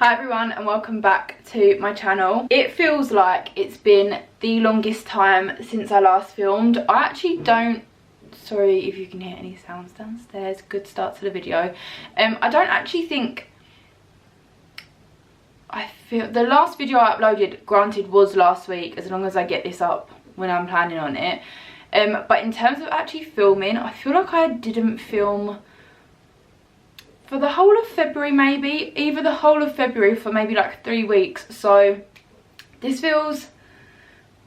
Hi everyone and welcome back to my channel. It feels like it's been the longest time since I last filmed. I actually don't, sorry if you can hear any sounds downstairs, good start to the video. I don't actually think, I feel, the last video I uploaded, granted, was last week, as long as I get this up when I'm planning on it. But in terms of actually filming, I feel like I didn't film for the whole of February, maybe either the whole of February for maybe like 3 weeks. So this feels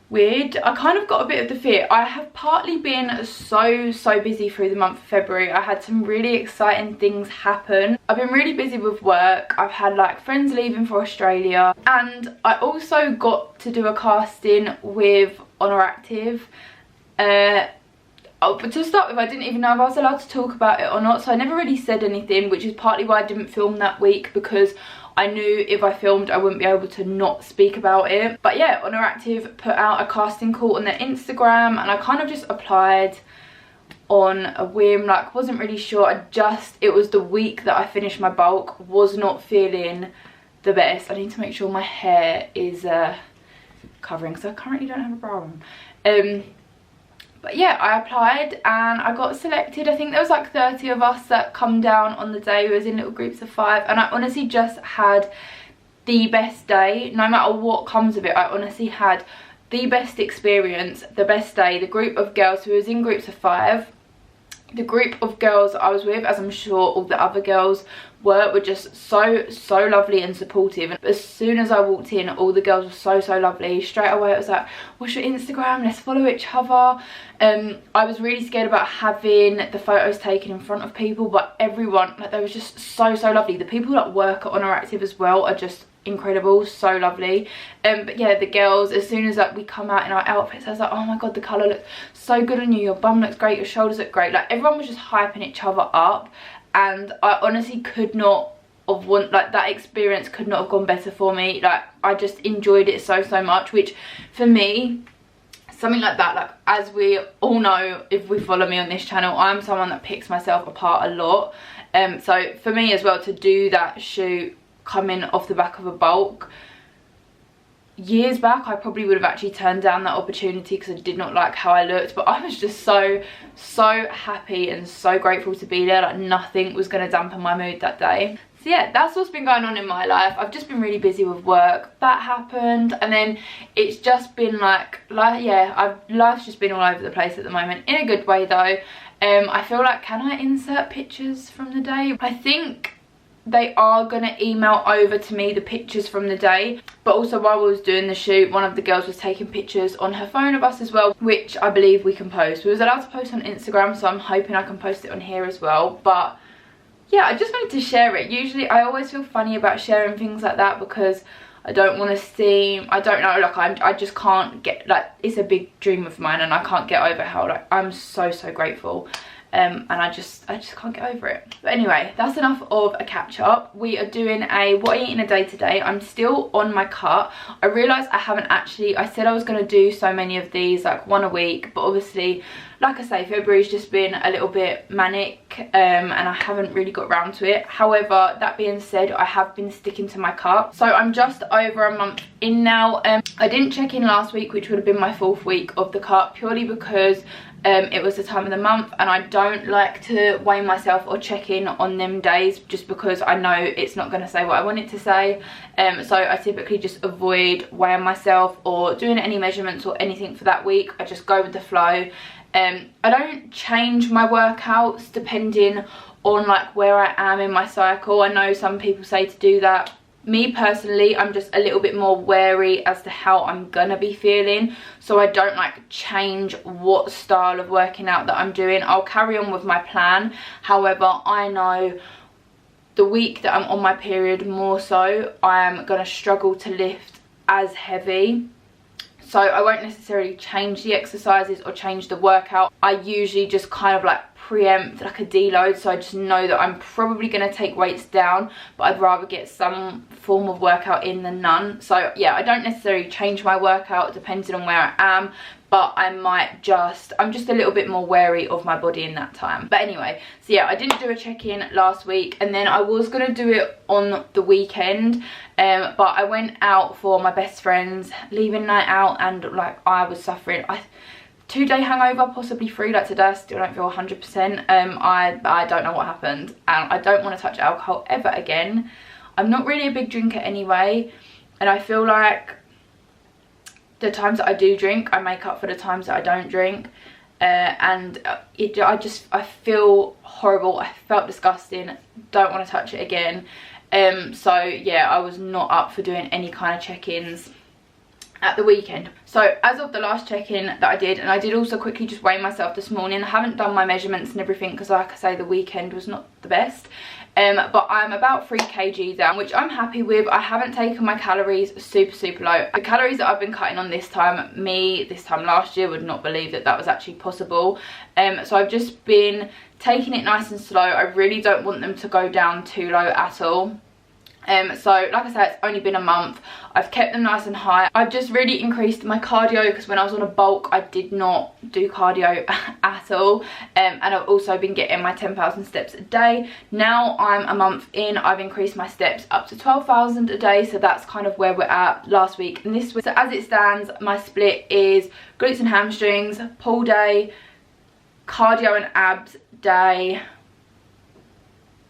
weird. I kind of got a bit of the fear. I have partly been so busy through the month of February. I had some really exciting things happen. I've been really busy with work. I've had like friends leaving for Australia, and I also got to do a casting with Oner. But to start with, I didn't even know if I was allowed to talk about it or not, so I never really said anything, which is partly why I didn't film that week, because I knew if I filmed I wouldn't be able to not speak about it. But yeah, Oner put out a casting call on their Instagram, and I kind of just applied on a whim, like wasn't really sure. It was the week that I finished my bulk, was not feeling the best. I need to make sure my hair is covering, because I currently don't have a bra on. But yeah, I applied and I got selected. I think there was like 30 of us that come down on the day. We was in little groups of 5, and I honestly just had the best day. No matter what comes of it, I honestly had the best experience, the best day. The group of girls who was in groups of 5, the group of girls I was with, as I'm sure all the other girls were just so lovely and supportive. And as soon as I walked in, all the girls were so lovely. Straight away it was like, what's your Instagram, let's follow each other. I was really scared about having the photos taken in front of people, but everyone, like, they was just so lovely. The people that work at Oner as well are just incredible, so lovely. But yeah, the girls, as soon as like we come out in our outfits, I was like, oh my god, the colour looks so good on you, your bum looks great, your shoulders look great. Like, everyone was just hyping each other up, and I honestly could not have like, that experience could not have gone better for me. Like, I just enjoyed it so much, which for me, something like that, like, as we all know if we follow me on this channel, I'm someone that picks myself apart a lot. So for me as well, to do that shoot coming off the back of a bulk, years back I probably would have actually turned down that opportunity because I did not like how I looked, but I was just so happy and so grateful to be there. Like, nothing was going to dampen my mood that day. So yeah, that's what's been going on in my life. I've just been really busy with work. That happened, and then it's just been like yeah, life's just been all over the place at the moment, in a good way though. I feel like, can I insert pictures from the day? I think they are going to email over to me the pictures from the day, but also while we was doing the shoot, one of the girls was taking pictures on her phone of us as well, which I believe we can post. We was allowed to post on Instagram, so I'm hoping I can post it on here as well. But yeah, I just wanted to share it. Usually I always feel funny about sharing things like that because I don't want to seem, I don't know, like I just can't get, like, it's a big dream of mine and I can't get over how, like, I'm so grateful. And I just can't get over it. But anyway, that's enough of a catch up. We are doing a what I eat in a day today. I'm still on my cut. I realised I haven't actually, I said I was going to do so many of these, like one a week, but obviously, like I say, February's just been a little bit manic, and I haven't really got around to it. However, that being said, I have been sticking to my cut. So I'm just over a month in now. I didn't check in last week, which would have been my 4th week of the cut, purely because it was the time of the month and I don't like to weigh myself or check in on them days, just because I know it's not going to say what I want it to say. So I typically just avoid weighing myself or doing any measurements or anything for that week. I just go with the flow. I don't change my workouts depending on like where I am in my cycle. I know some people say to do that. Me personally, I'm just a little bit more wary as to how I'm gonna be feeling, so I don't like change what style of working out that I'm doing. I'll carry on with my plan. However, I know the week that I'm on my period, more so, I am gonna struggle to lift as heavy. So I won't necessarily change the exercises or change the workout. I usually just kind of like preempt like a deload, so I just know that I'm probably going to take weights down, but I'd rather get some form of workout in than none. So yeah, I don't necessarily change my workout depending on where I am, but I'm just a little bit more wary of my body in that time. But anyway, so yeah, I didn't do a check-in last week, and then I was going to do it on the weekend, but I went out for my best friend's leaving night out, and like I was suffering. 2-day hangover, possibly 3. Like today I still don't feel 100%. I don't know what happened, and I don't want to touch alcohol ever again. I'm not really a big drinker anyway, and I feel like the times that I do drink, I make up for the times that I don't drink. I feel horrible. I felt disgusting. Don't want to touch it again. So yeah, I was not up for doing any kind of check-ins at the weekend. So as of the last check-in that I did, and I did also quickly just weigh myself this morning. I haven't done my measurements and everything because, like I say, the weekend was not the best. But I'm about 3 kg down, which I'm happy with. I haven't taken my calories super low. The calories that I've been cutting on this time last year would not believe that was actually possible. So I've just been taking it nice and slow. I really don't want them to go down too low at all. So like I said, it's only been a month. I've kept them nice and high. I've just really increased my cardio, because when I was on a bulk I did not do cardio at all. And I've also been getting my 10,000 steps a day. Now I'm a month in, I've increased my steps up to 12,000 a day, so that's kind of where we're at last week and this week. So as it stands, my split is glutes and hamstrings, pull day, cardio and abs day,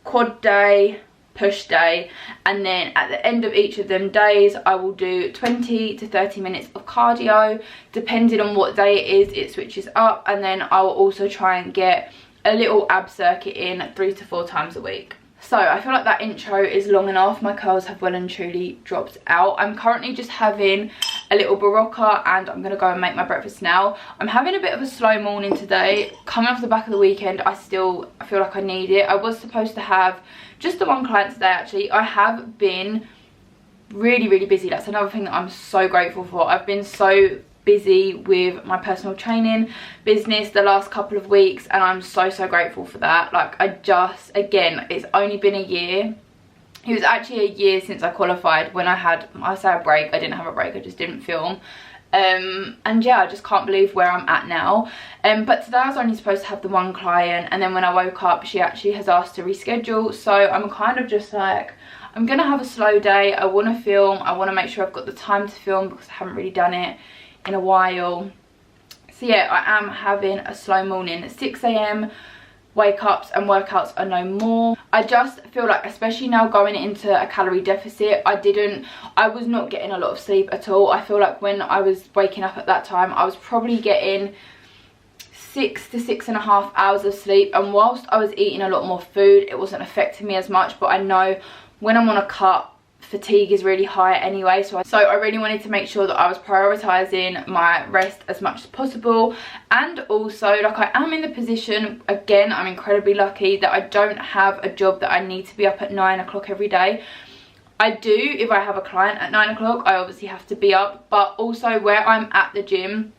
quad day, push day, and then at the end of each of them days I will do 20 to 30 minutes of cardio. Depending on what day it is, it switches up, and then I will also try and get a little ab circuit in 3 to 4 times a week. So I feel like that intro is long enough. My curls have well and truly dropped out. I'm currently just having a little Barocca, and I'm going to go and make my breakfast now. I'm having a bit of a slow morning today. Coming off the back of the weekend, I feel like I need it. I was supposed to have just the one client today actually. I have been really busy. That's another thing that I'm so grateful for. I've been so busy with my personal training business the last couple of weeks, and I'm so grateful for that. Like again, it's only been a year. It was actually a year since I qualified when I say a break. I didn't have a break, I just didn't film. And yeah, I just can't believe where I'm at now. But today I was only supposed to have the one client, and then when I woke up she actually has asked to reschedule. So I'm kind of just like, I'm gonna have a slow day. I want to film, I want to make sure I've got the time to film, because I haven't really done it in a while. So yeah, I am having a slow morning. 6 AM wake ups and workouts are no more. I just feel like, especially now going into a calorie deficit, I was not getting a lot of sleep at all. I feel like when I was waking up at that time, I was probably getting 6 to 6.5 hours of sleep, and whilst I was eating a lot more food, it wasn't affecting me as much. But I know when I'm on a cut, fatigue is really high anyway, so I really wanted to make sure that I was prioritizing my rest as much as possible. And also, like, I am in the position, again, I'm incredibly lucky that I don't have a job that I need to be up at 9 o'clock every day. I do if I have a client at 9 o'clock, I obviously have to be up. But also where I'm at the gym,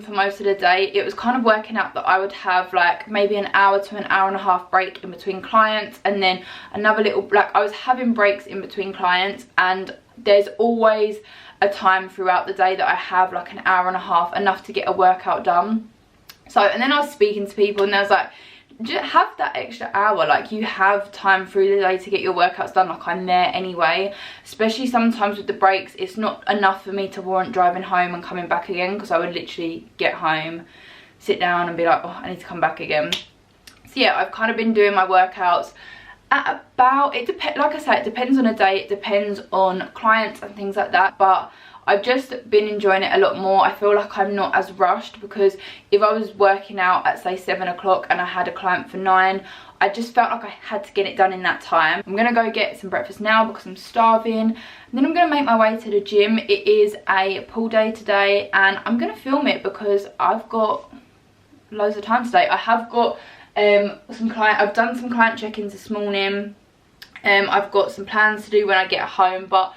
for most of the day, it was kind of working out that I would have like maybe an hour to an hour and a half break in between clients, and then another little, like, I was having breaks in between clients, and there's always a time throughout the day that I have like an hour and a half, enough to get a workout done. So, and then I was speaking to people, and they was like, just have that extra hour, like you have time through the day to get your workouts done. Like, I'm there anyway, especially sometimes with the breaks. It's not enough for me to warrant driving home and coming back again, because I would literally get home, sit down and be like, oh, I need to come back again. So yeah, I've kind of been doing my workouts at about, like I said, it depends on a day, it depends on clients and things like that, but I've just been enjoying it a lot more. I feel like I'm not as rushed, because if I was working out at say 7 o'clock and I had a client for 9, I just felt like I had to get it done in that time. I'm gonna go get some breakfast now because I'm starving, and then I'm gonna make my way to the gym. It is a pull day today, and I'm gonna film it because I've got loads of time today. I have got I've done some client check-ins this morning. I've got some plans to do when I get home, but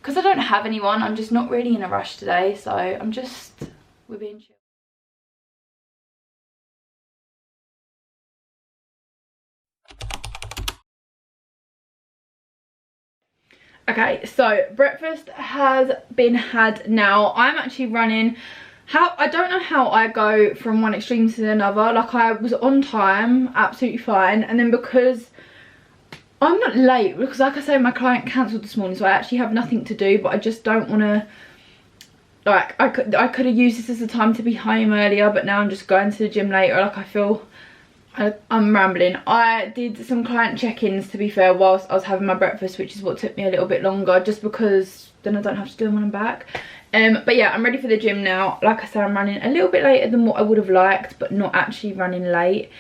because I don't have anyone, I'm just not really in a rush today, so we're being chill. Okay, so breakfast has been had now. I'm actually running. I don't know how I go from one extreme to another. Like, I was on time, absolutely fine, and then because I'm not late, because like I say, my client cancelled this morning, so I actually have nothing to do, but I just don't want to, like, I could have used this as a time to be home earlier, but now I'm just going to the gym later. Like, I feel I'm rambling. I did some client check-ins, to be fair, whilst I was having my breakfast, which is what took me a little bit longer, just because then I don't have to do them when I'm back. But yeah, I'm ready for the gym now. Like I said, I'm running a little bit later than what I would have liked, but not actually running late.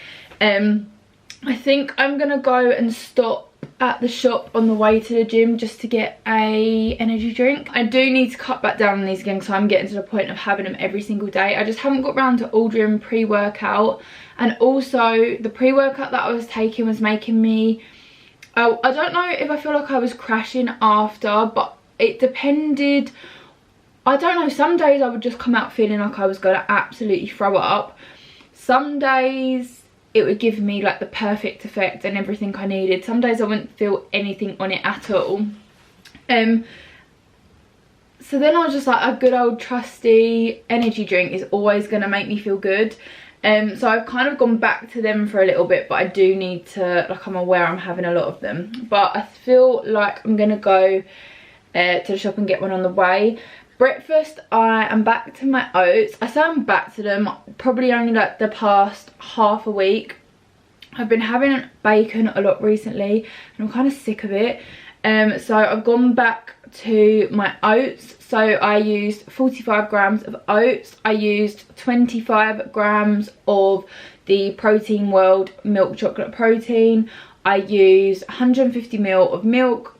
I think I'm gonna go and stop at the shop on the way to the gym just to get a energy drink. I do need to cut back down on these again, so I'm getting to the point of having them every single day. I just haven't got around to ordering pre-workout, and also the pre-workout that I was taking was making me, I don't know if I feel like I was crashing after, but it depended. I don't know, some days I would just come out feeling like I was going to absolutely throw up. Some days it would give me like the perfect effect and everything I needed. Some days I wouldn't feel anything on it at all. So then I was just like, a good old trusty energy drink is always going to make me feel good. So I've kind of gone back to them for a little bit, but I do need to, like, I'm aware I'm having a lot of them. But I feel like I'm going to go to the shop and get one on the way. Breakfast, I am back to my oats. I say I'm back to them probably only like the past half a week. I've been having bacon a lot recently and I'm kind of sick of it. So I've gone back to my oats. So I used 45 grams of oats. I used 25 grams of the Protein World milk chocolate protein. I used 150 ml of milk.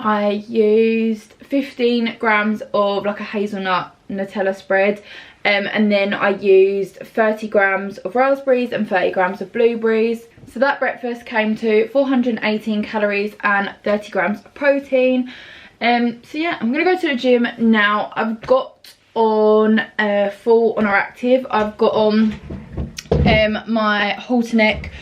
I used 15 grams of like a hazelnut Nutella spread, and then I used 30 grams of raspberries and 30 grams of blueberries. So that breakfast came to 418 calories and 30 grams of protein. So yeah, I'm gonna go to the gym now. I've got on a full oner active. I've got on my halter neck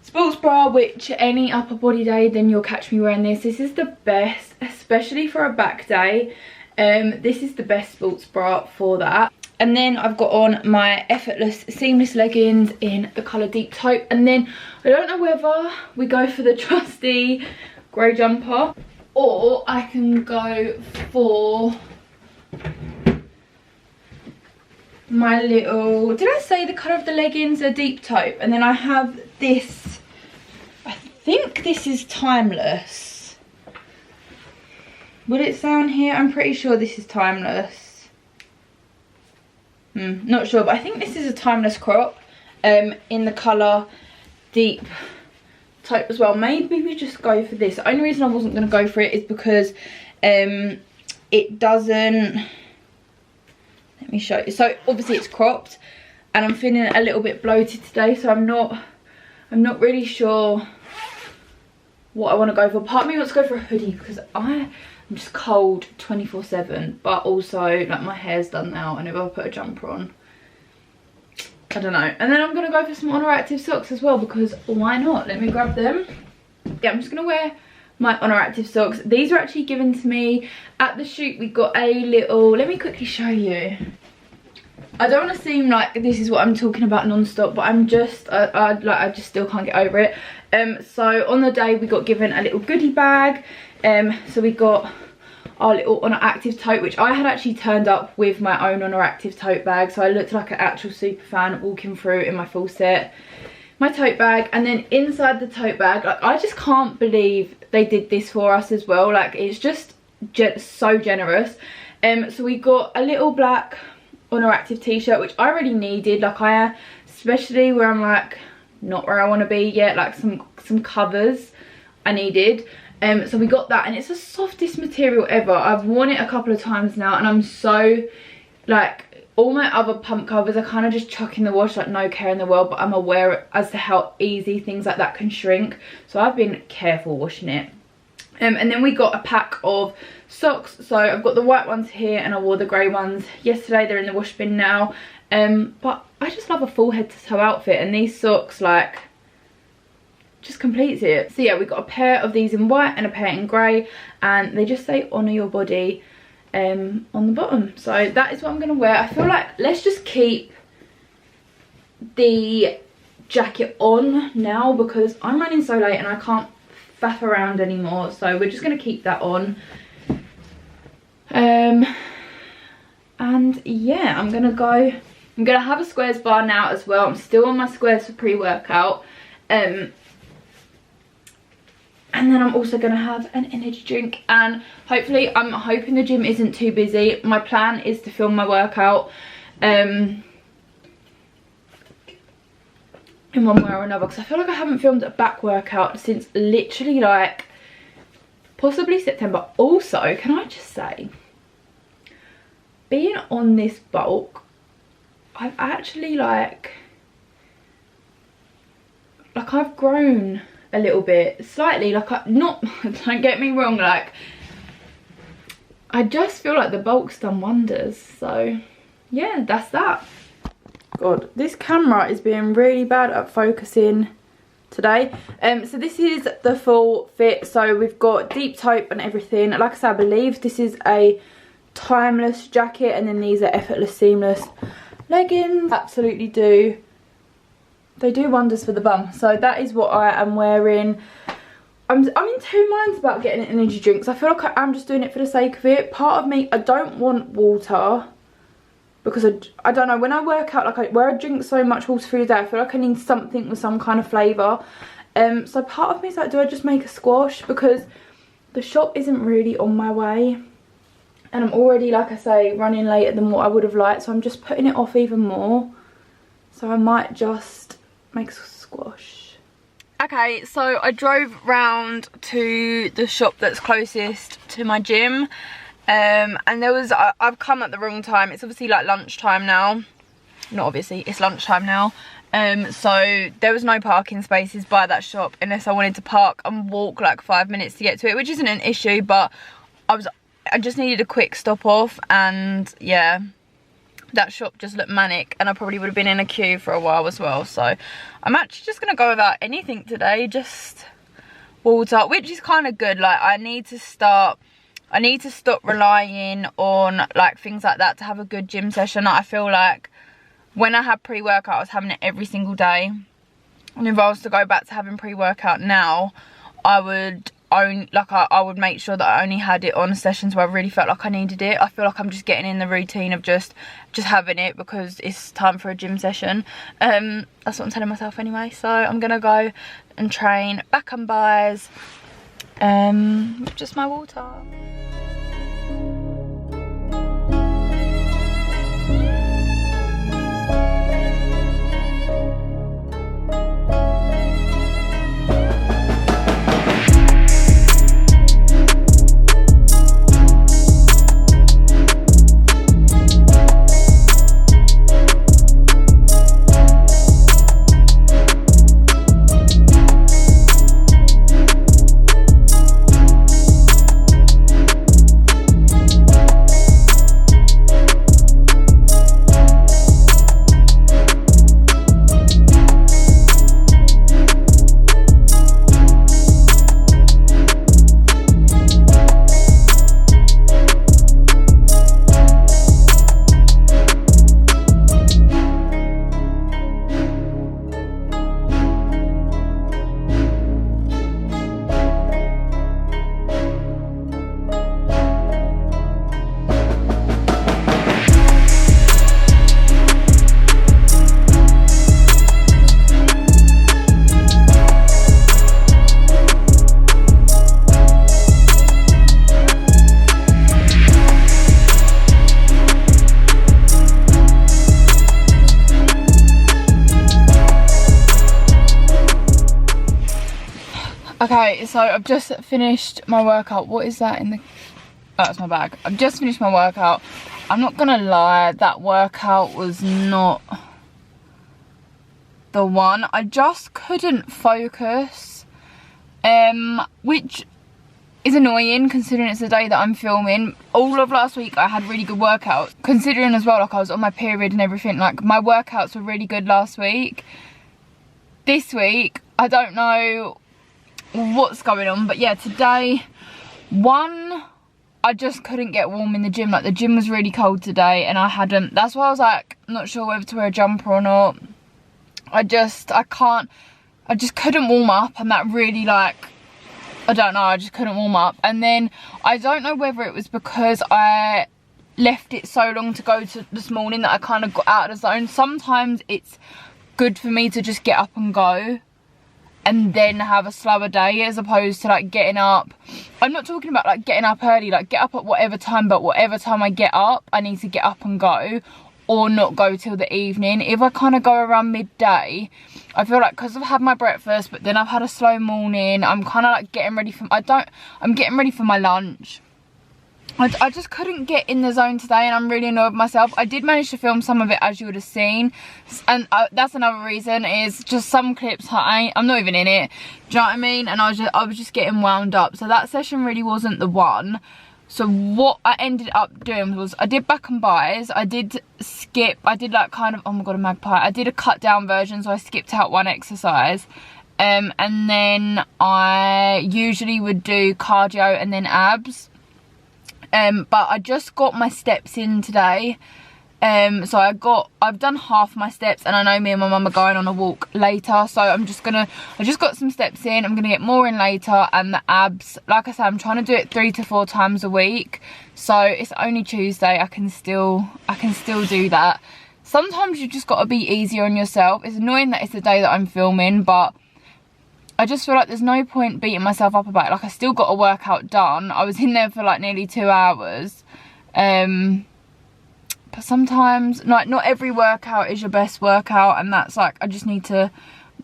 sports bra, which any upper body day then you'll catch me wearing this. This is the best, especially for a back day. This is the best sports bra for that. And then I've got on my effortless seamless leggings in the colour deep taupe. And then I don't know whether we go for the trusty grey jumper or I can go for my little, did I say the colour of the leggings are deep taupe? And then I have this, I think this is Timeless. Would it say on here? I'm pretty sure this is Timeless. Not sure, but I think this is a Timeless crop in the colour deep taupe as well. Maybe we just go for this. The only reason I wasn't going to go for it is because it doesn't, let me show you. So obviously it's cropped and I'm feeling a little bit bloated today, so I'm not really sure what I want to go for. Part of me wants to go for a hoodie because I'm just cold 24/7, but also like my hair's done now and if I put a jumper on, I don't know. And then I'm going to go for some oner active socks as well because why not? Let me grab them. Yeah, I'm just going to wear my oner active socks. These were actually given to me at the shoot. We got a little, let me quickly show you. I don't want to seem like this is what I'm talking about non-stop, but I'm just I just still can't get over it. So on the day we got given a little goodie bag. So we got our little oner active tote, which I had actually turned up with my own oner active tote bag, so I looked like an actual super fan walking through in my full set. My tote bag, and then inside the tote bag, like, I just can't believe they did this for us as well. Like, it's just so generous. So we got a little black oner active t-shirt, which I really needed. Like, especially where I'm like not where I want to be yet, like some covers I needed. So we got that, and it's the softest material ever. I've worn it a couple of times now and I'm so, like, all my other pump covers I kind of just chuck in the wash, like no care in the world, but I'm aware as to how easy things like that can shrink, so I've been careful washing it. And then we got a pack of socks. So I've got the white ones here and I wore the grey ones yesterday. They're in the wash bin now. But I just love a full head to toe outfit, and these socks, like, just completes it. So yeah, we got a pair of these in white and a pair in grey, and they just say honour your body on the bottom. So that is what I'm going to wear. I feel like let's just keep the jacket on now because I'm running so late and I can't faff around anymore, so we're just going to keep that on. And yeah, I'm gonna have a squares bar now as well. I'm still on my squares for pre-workout, and then I'm also gonna have an energy drink, and hopefully I'm hoping the gym isn't too busy. My plan is to film my workout in one way or another, because I feel like I haven't filmed a back workout since literally like possibly September. Also, can I just say, being on this bulk, I've actually like I've grown a little bit, slightly, like not don't get me wrong, like I just feel like the bulk's done wonders. So yeah, that's that. God, this camera is being really bad at focusing today. So this is the full fit. So we've got deep taupe and everything. Like I said, I believe this is a timeless jacket, and then these are effortless seamless leggings. Absolutely do, they do wonders for the bum. So that is what I am wearing. I'm in two minds about getting an energy drink. So I feel like I'm just doing it for the sake of it. Part of me, I don't want water, because I don't know, when I work out, like where I drink so much water through the day, I feel like I need something with some kind of flavour. So part of me is like, do I just make a squash, because the shop isn't really on my way, and I'm already, like I say, running later than what I would have liked, so I'm just putting it off even more. So I might just make a squash. Okay, so I drove round to the shop that's closest to my gym, and I've come at the wrong time. It's obviously like lunchtime now. Not obviously, it's lunchtime now. So there was no parking spaces by that shop unless I wanted to park and walk like 5 minutes to get to it, which isn't an issue, but I just needed a quick stop off, and yeah, that shop just looked manic, and I probably would have been in a queue for a while as well. So I'm actually just gonna go without anything today, just water, which is kind of good. Like I need to stop relying on like things like that to have a good gym session. I feel like when I had pre-workout, I was having it every single day, and if I was to go back to having pre-workout now, I would make sure that I only had it on sessions where I really felt like I needed it. I feel like I'm just getting in the routine of just having it because it's time for a gym session. That's what I'm telling myself anyway. So I'm gonna go and train back and buys with just my water. Okay, so I've just finished my workout. What is that in the... Oh, that's my bag. I've just finished my workout. I'm not gonna lie, that workout was not the one. I just couldn't focus, which is annoying considering it's the day that I'm filming. All of last week I had really good workouts, considering as well like I was on my period and everything. Like my workouts were really good last week. This week I don't know what's going on, but yeah, today, I just couldn't get warm in the gym. Like, the gym was really cold today, and that's why I was like, not sure whether to wear a jumper or not. I just couldn't warm up, and that really, like, I don't know, I just couldn't warm up. And then I don't know whether it was because I left it so long to go to this morning that I kind of got out of the zone. Sometimes it's good for me to just get up and go and then have a slower day, as opposed to like getting up. I'm not talking about like getting up early, like get up at whatever time, but whatever time I get up, I need to get up and go, or not go till the evening. If I kind of go around midday, I feel like, because I've had my breakfast but then I've had a slow morning, I'm kind of like getting ready for, I'm getting ready for my lunch. I just couldn't get in the zone today, and I'm really annoyed with myself. I did manage to film some of it, as you would have seen, and that's another reason, is just some clips I'm not even in it, do you know what I mean? And I was just getting wound up, so that session really wasn't the one. So what I ended up doing was, I did back and buys, I did like kind of, oh my god, a magpie, I did a cut down version, so I skipped out one exercise. And then I usually would do cardio and then abs. But I just got my steps in today, so I've done half my steps, and I know me and my mum are going on a walk later, so I just got some steps in, I'm gonna get more in later. And the abs, like I said, I'm trying to do it 3 to 4 times a week, so it's only Tuesday, I can still do that. Sometimes you just got to be easier on yourself. It's annoying that it's the day that I'm filming, but I just feel like there's no point beating myself up about it. Like, I still got a workout done. I was in there for like nearly 2 hours. But sometimes, like, not every workout is your best workout, and that's like, I just need to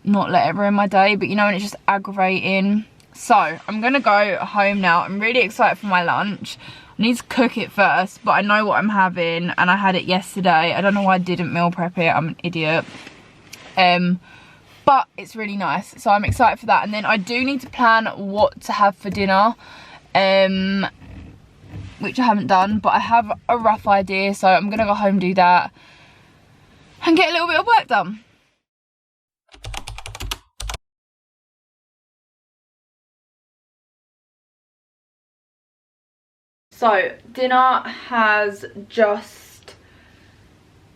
not let it ruin my day. But you know, and it's just aggravating. So I'm gonna go home now. I'm really excited for my lunch. I need to cook it first, but I know what I'm having, and I had it yesterday. I don't know why I didn't meal prep it. I'm an idiot. But it's really nice, so I'm excited for that. And then I do need to plan what to have for dinner, which I haven't done, but I have a rough idea, so I'm gonna go home, do that, and get a little bit of work done. So dinner has just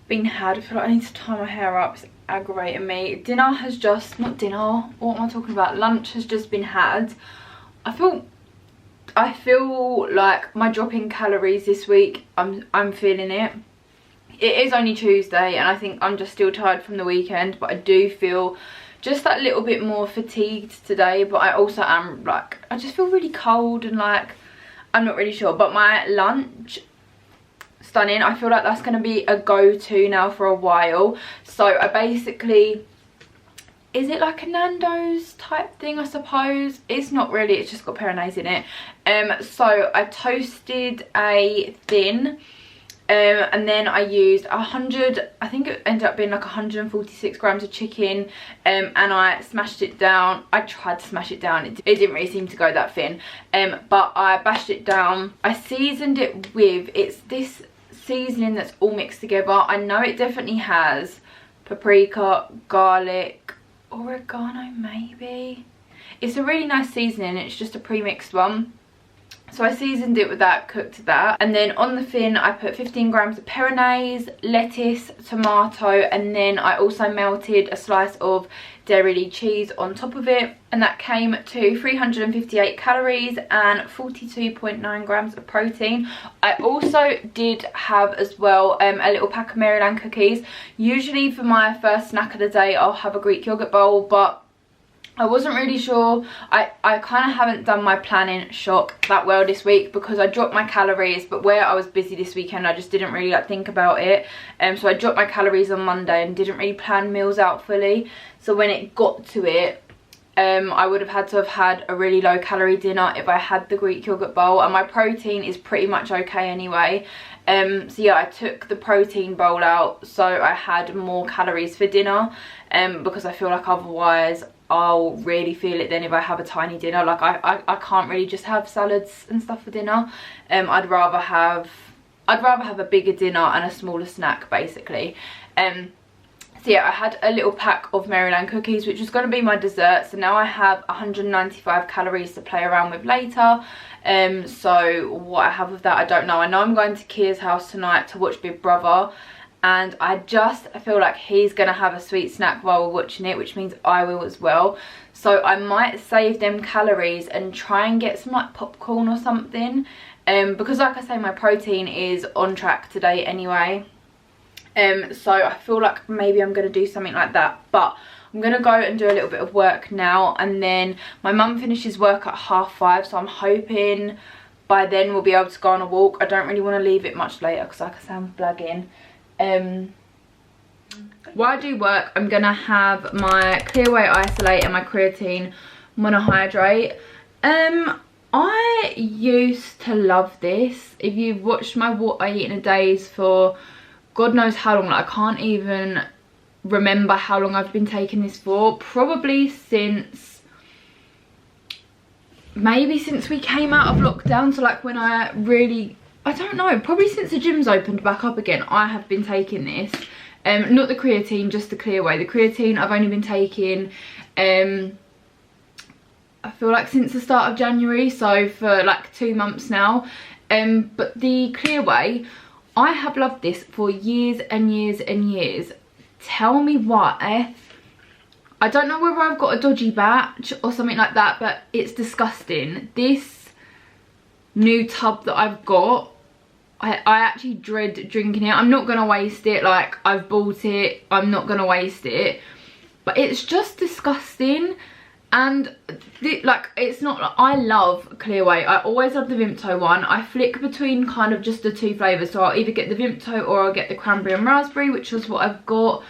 been had. I feel like I need to tie my hair up, it's aggravating me. Dinner has just, not dinner, what am I talking about? Lunch has just been had. I feel like my drop in calories this week, I'm feeling it. It is only Tuesday, and I think I'm just still tired from the weekend, but I do feel just that little bit more fatigued today. But I also am like, I just feel really cold, and like, I'm not really sure. But my lunch, stunning. I feel like that's going to be a go-to now for a while. So I basically, is it like a Nando's type thing, I suppose? It's not really, it's just got peronaise in it. So I toasted a thin, and then I used 100, I think it ended up being like 146 grams of chicken, and I smashed it down. I tried to smash it down, it didn't really seem to go that thin, but I bashed it down. I seasoned it with, it's this seasoning that's all mixed together. I know it definitely has paprika, garlic, oregano maybe. It's a really nice seasoning, it's just a pre-mixed one. So I seasoned it with that, cooked that, and then on the fin I put 15 grams of peronaise, lettuce, tomato, and then I also melted a slice of dairy cheese on top of it, and that came to 358 calories and 42.9 grams of protein. I also did have as well a little pack of Maryland cookies. Usually for my first snack of the day I'll have a Greek yogurt bowl, but I wasn't really sure. I kind of haven't done my planning shock that well this week, because I dropped my calories, but where I was busy this weekend I just didn't really like think about it. So I dropped my calories on Monday and didn't really plan meals out fully. So when it got to it, I would have had to have had a really low calorie dinner if I had the Greek yogurt bowl, and my protein is pretty much okay anyway. So yeah, I took the protein bowl out so I had more calories for dinner, because I feel like otherwise I'll really feel it then if I have a tiny dinner. Like I can't really just have salads and stuff for dinner. I'd rather have a bigger dinner and a smaller snack basically. So yeah, I had a little pack of Maryland cookies, which was going to be my dessert. So now I have 195 calories to play around with later. So what I have with that, I don't know. I know I'm going to Kia's house tonight to watch Big Brother, and I feel like he's going to have a sweet snack while we're watching it, which means I will as well. So I might save them calories and try and get some like popcorn or something, because like I say, my protein is on track today anyway. So I feel like maybe I'm going to do something like that, but I'm going to go and do a little bit of work now, and then my mum finishes work at 5:30, so I'm hoping by then we'll be able to go on a walk. I don't really want to leave it much later because like I say, I'm blagging. While I do work, I'm going to have my Clearway Isolate and my creatine monohydrate. I used to love this. If you've watched my what I eat in a days for God knows how long, like I can't even remember how long I've been taking this for. Probably since, maybe since we came out of lockdown. So like when I don't know, probably since the gym's opened back up again, I have been taking this. Not the creatine, just the Clearway. The creatine I've only been taking, I feel like since the start of January, so for like 2 months now. But the Clearway, I have loved this for years and years and years. Tell me why. I don't know whether I've got a dodgy batch or something like that, but it's disgusting. This new tub that I've got, I actually dread drinking it. I'm not going to waste it. Like, I've bought it. I'm not going to waste it. But it's just disgusting. And like, it's not like, I love Clearway. I always love the Vimto one. I flick between kind of just the 2 flavours, so I'll either get the Vimto or I'll get the cranberry and raspberry, which is what I've got.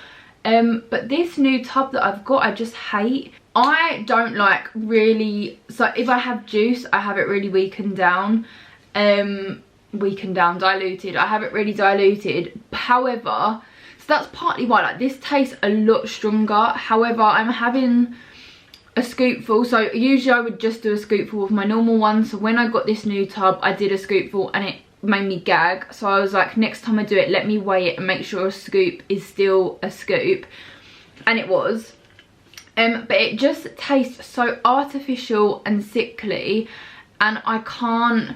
But this new tub that I've got, I just hate. I don't like really, so if I have juice, I have it really weakened down, diluted. I have it really diluted. However, so that's partly why, like, this tastes a lot stronger. However, I'm having a scoopful, so usually I would just do a scoopful of my normal one. So when I got this new tub, I did a scoopful and it made me gag. So I was like, next time I do it, let me weigh it and make sure a scoop is still a scoop, and it was. But it just tastes so artificial and sickly, and I can't.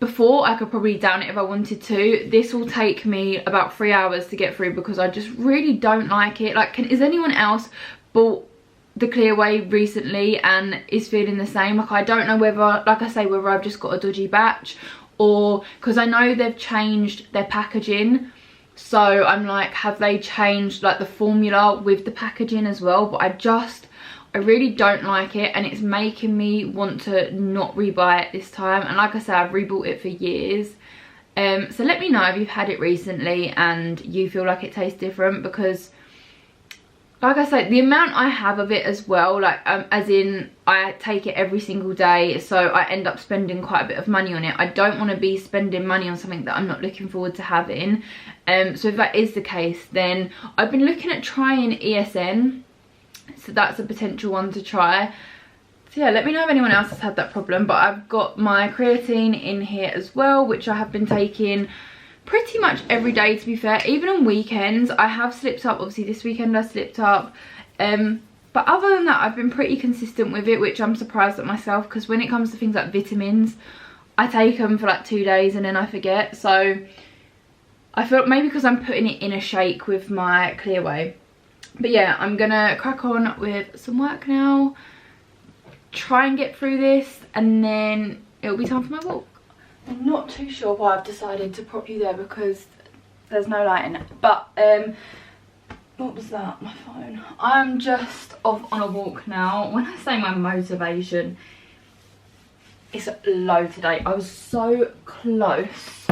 Before, I could probably down it if I wanted to. This will take me about 3 hours to get through because I just really don't like it. Like, is anyone else bought the Clearway recently and is feeling the same? Like, I don't know whether, like I say, whether I've just got a dodgy batch, or because I know they've changed their packaging, so I'm like, have they changed like the formula with the packaging as well? But I really don't like it, and it's making me want to not rebuy it this time. And like I said, I've rebought it for years. So let me know if you've had it recently and you feel like it tastes different, because like I said, the amount I have of it as well, like as in I take it every single day, so I end up spending quite a bit of money on it. I don't want to be spending money on something that I'm not looking forward to having. So if that is the case, then I've been looking at trying ESN, so that's a potential one to try. So yeah, let me know if anyone else has had that problem. But I've got my creatine in here as well, which I have been taking pretty much every day, to be fair. Even on weekends. I have slipped up, obviously this weekend I slipped up, but other than that I've been pretty consistent with it, which I'm surprised at myself, because when it comes to things like vitamins, I take them for like 2 days and then I forget. So I feel maybe because I'm putting it in a shake with my Clearway. But yeah, I'm gonna crack on with some work now, try and get through this, and then it'll be time for my walk. I'm not too sure why I've decided to prop you there, because there's no light in it. But what was that? My phone. I'm just off on a walk now. When I say my motivation is low today, I was so close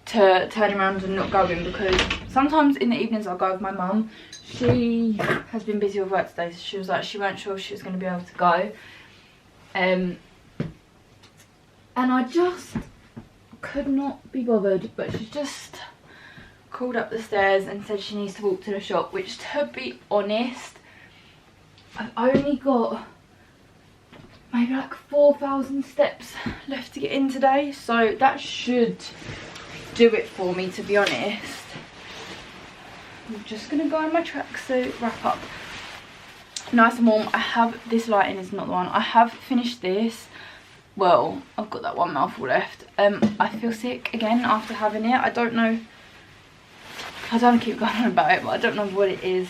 to turning around and not going, because sometimes in the evenings I'll go with my mum. She has been busy with work today, so she was like, she weren't sure if she was going to be able to go. And I just could not be bothered, but she just called up the stairs and said she needs to walk to the shop, which, to be honest, I've only got maybe like 4,000 steps left to get in today, so that should do it for me, to be honest. I'm just gonna go in my tracksuit, wrap up nice and warm. I have, this lighting is not the one. I have finished this. Well, I've got that one mouthful left. I feel sick again after having it. I don't know, I don't keep going on about it, but I don't know what it is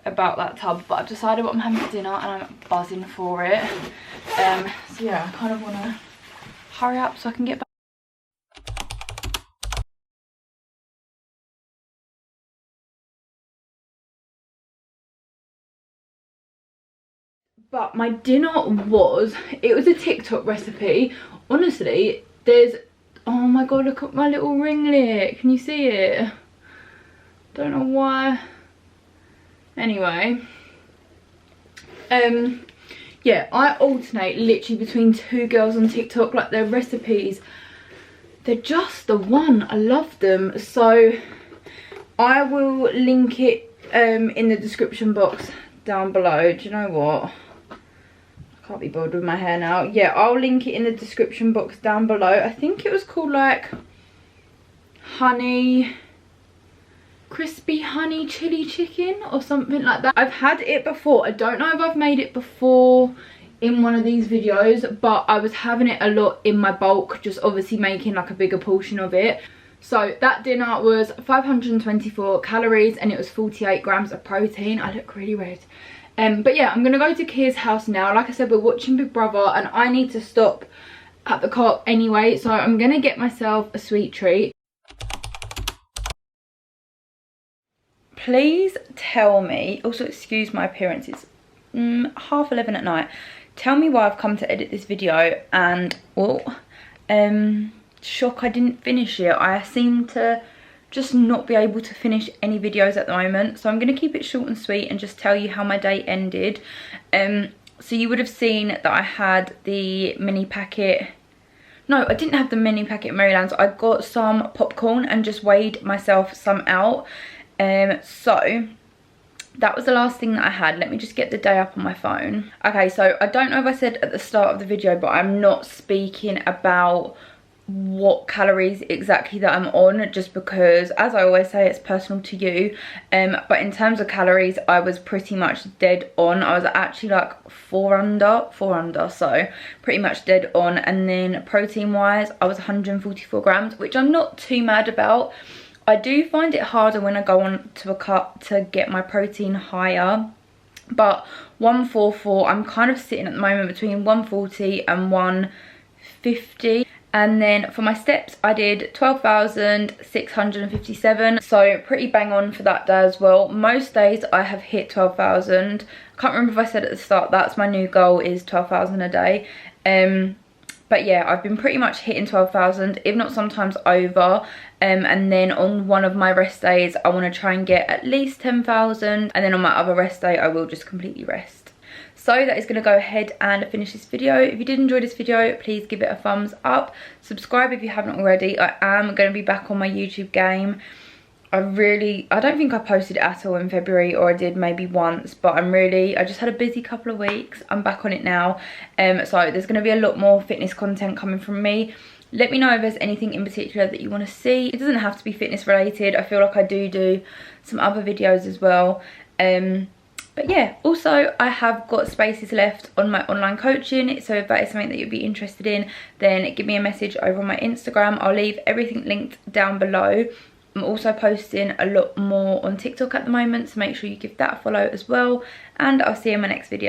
about that tub, but I've decided what I'm having for dinner and I'm buzzing for it. So yeah, I kind of want to hurry up so I can get back. But my dinner was, it was a TikTok recipe. Honestly, there's, oh my god, look at my little ringlet. Can you see it? Don't know why. Anyway, yeah, I alternate literally between two girls on TikTok. Like, their recipes, they're just the one. I love them. So I will link it in the description box down below. Do you know what? Can't be bothered with my hair now. Yeah, I'll link it in the description box down below. I think it was called like crispy honey chili chicken or something like that. I've had it before. I don't know if I've made it before in one of these videos, but I was having it a lot in my bulk, just obviously making like a bigger portion of it. So that dinner was 524 calories and it was 48 grams of protein. I look really red. But yeah, I'm gonna go to Kia's house now. Like I said, we're watching Big Brother and I need to stop at the co-op anyway, so I'm gonna get myself a sweet treat. Please tell me, also excuse my appearance, it's 11:30 at night. Tell me why I've come to edit this video and, well, shock I didn't finish it. I seem to just not be able to finish any videos at the moment, so I'm going to keep it short and sweet and just tell you how my day ended. So you would have seen that I had the mini packet. No, I didn't have the mini packet Maryland's. I got some popcorn and just weighed myself some out. So that was the last thing that I had. Let me just get the day up on my phone. Okay, so I don't know if I said at the start of the video, but I'm not speaking about what calories exactly that I'm on, just because, as I always say, it's personal to you. But in terms of calories, I was pretty much dead on. I was actually like four under, so pretty much dead on. And then protein wise, I was 144 grams, which I'm not too mad about. I do find it harder when I go on to a cut to get my protein higher, but 144, I'm kind of sitting at the moment between 140 and 150. And then for my steps, I did 12,657, so pretty bang on for that day as well. Most days I have hit 12,000. I can't remember if I said at the start, that's my new goal, is 12,000 a day. But yeah, I've been pretty much hitting 12,000, if not sometimes over. And then on one of my rest days, I want to try and get at least 10,000. And then on my other rest day, I will just completely rest. So that is going to go ahead and finish this video. If you did enjoy this video, please give it a thumbs up. Subscribe if you haven't already. I am going to be back on my YouTube game. I don't think I posted at all in February, or I did maybe once, but I just had a busy couple of weeks. I'm back on it now. So there's going to be a lot more fitness content coming from me. Let me know if there's anything in particular that you want to see. It doesn't have to be fitness related. I feel like I do some other videos as well. But yeah, also I have got spaces left on my online coaching, so if that is something that you'd be interested in, then give me a message over on my Instagram. I'll leave everything linked down below. I'm also posting a lot more on TikTok at the moment, so make sure you give that a follow as well, and I'll see you in my next video.